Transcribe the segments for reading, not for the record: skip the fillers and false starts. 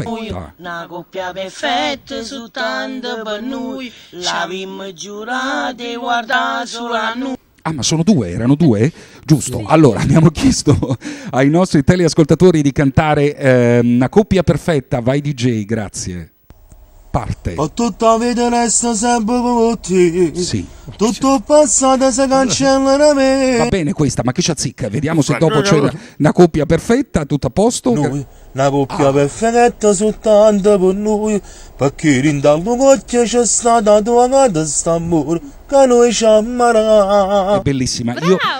perfetta. Una coppia perfetta soltanto per noi, l'avevamo giurato e guarda solo a noi. Ah, ma sono due, erano due? Giusto. Allora, abbiamo chiesto ai nostri teleascoltatori di cantare una coppia perfetta. Vai DJ, grazie. Parte. Ma tutta la vita resta sempre con te. Sì. Tutto passato si cancella da me. Va bene questa, ma che ci azzicca? Vediamo se dopo c'è una coppia perfetta, tutto a posto. Noi, una coppia perfetta soltanto per noi, perché rindallo cocchio c'è stata tua casa st'amore che noi ci amarà. È bellissima.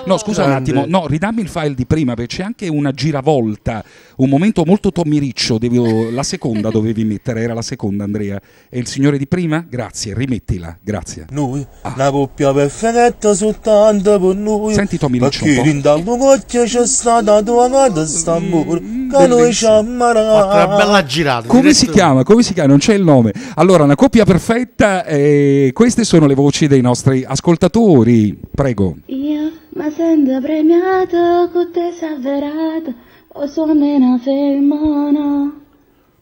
No, scusa un attimo, no, ridammi il file di prima perché c'è anche una giravolta, un momento molto Tommy Riccio, la seconda dovevi mettere, era la seconda Andrea. E il signore di prima? Grazie, rimettila, grazie. Noi, una coppia perfetta soltanto per noi. Senti Tommy Riccio un perché po'. rindallo cocchio c'è stata tua casa st'amore che noi ci amarà. Una bella girata. Come si chiama? Come si chiama? Non c'è il nome. Allora, una coppia perfetta, queste sono le voci dei nostri ascoltatori. Prego. Io mi sento premiato, con te sei avverato, o sono una femmina.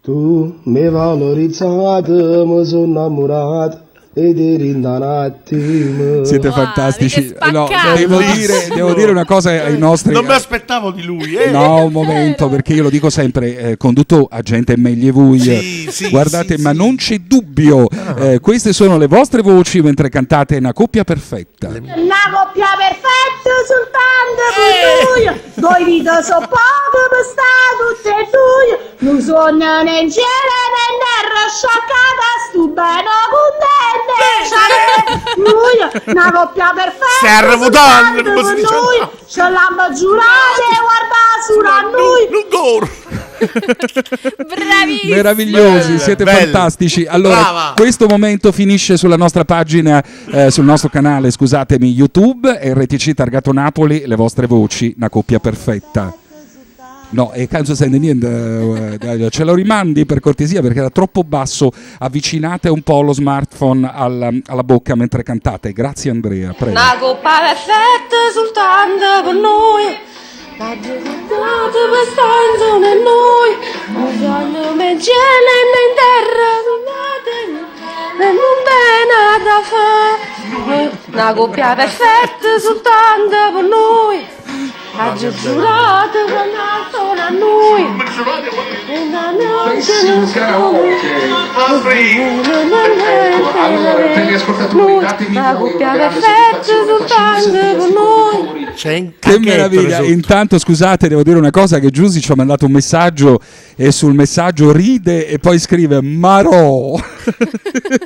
Tu mi valorizzato, mi sono innamorato e ti rinda un attimo. Siete fantastici. No, devo dire una cosa ai nostri. Non mi aspettavo di lui, No, un momento, perché io lo dico sempre, con tutto a gente meglio voi. Sì, guardate, sì, ma sì. non c'è dubbio. Queste sono le vostre voci mentre cantate una coppia perfetta. Una coppia perfetta soltanto per noi, due vite so poco per stare tutte e due, non sono né in cielo né in terra, scioccata, stu bene contente, noi, una coppia perfetta Stiamo votando, soltanto come si per dice? noi, ce l'hanno giurato e guarda solo a noi. Bravissimi. Meravigliosi, siete fantastici. Allora, Brava. questo momento finisce sulla nostra pagina, sul nostro canale, scusatemi, YouTube, RTC Targato Napoli, le vostre voci, una coppia perfetta. No, e canso sente niente, ce lo rimandi per cortesia perché era troppo basso, avvicinate un po' lo smartphone alla bocca mentre cantate. Grazie Andrea, prego. Una coppia perfetta soltanto per noi, la giornata per stanza e noi, non sono né cielo né in terra, e non bene da fare. Una coppia perfetta soltanto per noi, ha giurato che nascono a noi. E da noi ce ne sono. Una coppia perfetta soltanto per noi. Che meraviglia! Intanto scusate, devo dire una cosa, che Giusy ci ha mandato un messaggio e sul messaggio ride e poi scrive Marò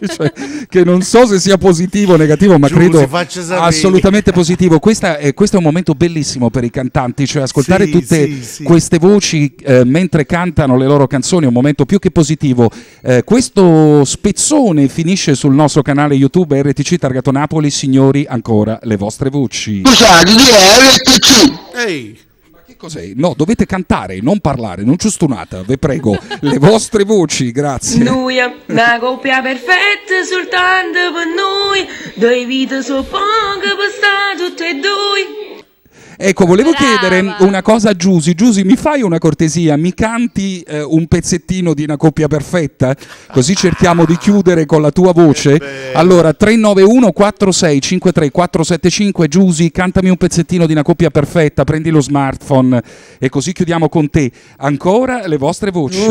cioè, che non so se sia positivo o negativo, ma credo assolutamente positivo. Questo è un momento bellissimo per i cantanti, cioè ascoltare tutte queste voci mentre cantano le loro canzoni è un momento più che positivo. Questo spezzone finisce sul nostro canale YouTube RTC Targato Napoli. Signori, ancora le vostre voci. Scusate, chi è RTC? Ehi. Che cos'è? No, dovete cantare, non parlare, non ciustunata, vi prego. Le vostre voci, grazie. Noi, una coppia perfetta soltanto per noi, due vite so poche per stare tutte e due. Ecco, volevo chiedere una cosa a Giusy. Giusy, mi fai una cortesia? Mi canti un pezzettino di una coppia perfetta? Così cerchiamo di chiudere con la tua voce. Allora, 391 46 53 475. Giusy, cantami un pezzettino di una coppia perfetta. Prendi lo smartphone e così chiudiamo con te. Ancora le vostre voci.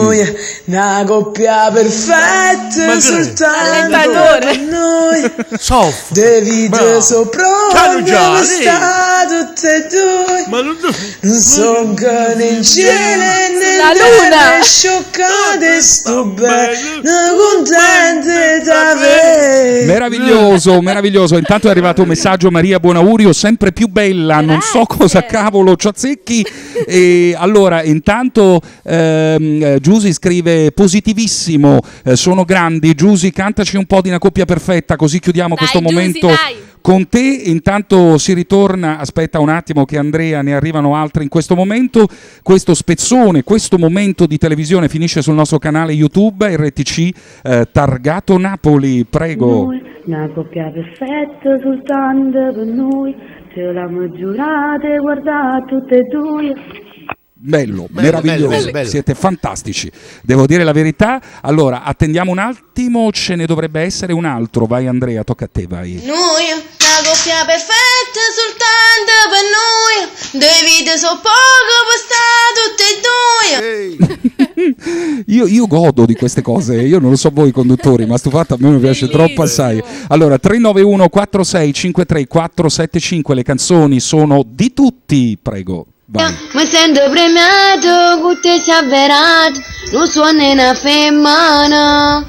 Una coppia perfetta soltanto per noi. De vite sopra per stare tutte e due. Non sono che in cielo né La luna. scioccate sto bene contente d'avere. Meraviglioso, meraviglioso. Intanto è arrivato un messaggio: Maria, buon augurio, sempre più bella. Non so cosa cavolo ci azzecchi. E allora, intanto Giusy scrive positivissimo, sono grandi. Giusy, cantaci un po' di una coppia perfetta, così chiudiamo questo Giusy, momento dai. con te. Intanto si ritorna, aspetta un attimo che Andrea, ne arrivano altri in questo momento. Questo spezzone, questo momento di televisione finisce sul nostro canale YouTube RTC Targato Napoli, prego. Noi, una coppia perfetta soltanto per noi, ce l'hanno giurata e guardate tutte e due. bello, meraviglioso, bello. siete fantastici, devo dire la verità. Allora, attendiamo un attimo, ce ne dovrebbe essere un altro. Vai Andrea, tocca a te, vai. Noi, una coppia perfetta soltanto per noi. Due vite so poco per stare tutte e due. Io godo di queste cose, io non lo so voi conduttori, ma sto fatto a me mi piace troppo assai. Allora, 391 46 53 475, le canzoni sono di tutti, prego. Vai. Mi sento premiato, con te si è avverato, non sono una femmina.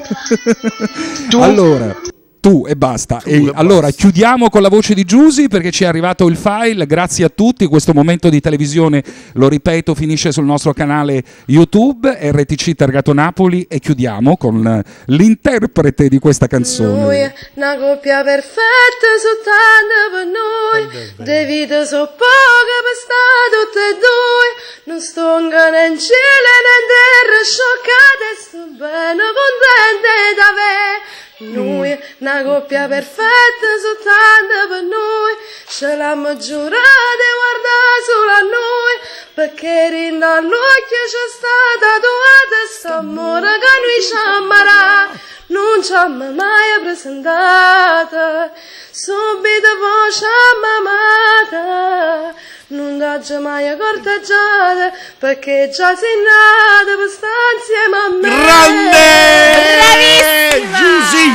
Allora, tu e basta. Allora, chiudiamo con la voce di Giusy perché ci è arrivato il file. Grazie a tutti. Questo momento di televisione, lo ripeto, finisce sul nostro canale YouTube, RTC Targato Napoli, e chiudiamo con l'interprete di questa canzone. Noi, una coppia perfetta soltanto per noi. De vite so poche per stare tutte e due. Non sto né in cielo né in terra, scioccate, sto bene contente d'avere. Noi, una coppia perfetta soltanto per noi. Ce l'hanno giurata e guarda solo a noi. Perché rinda all'occhio c'è stata tatuata st'amore che noi ci amarà. Non ci hanno mai presentata, subito poi ci hanno amata. Non t'ho mai corteggiata, perché già sei nata per stare insieme a me. Grande! Giusy!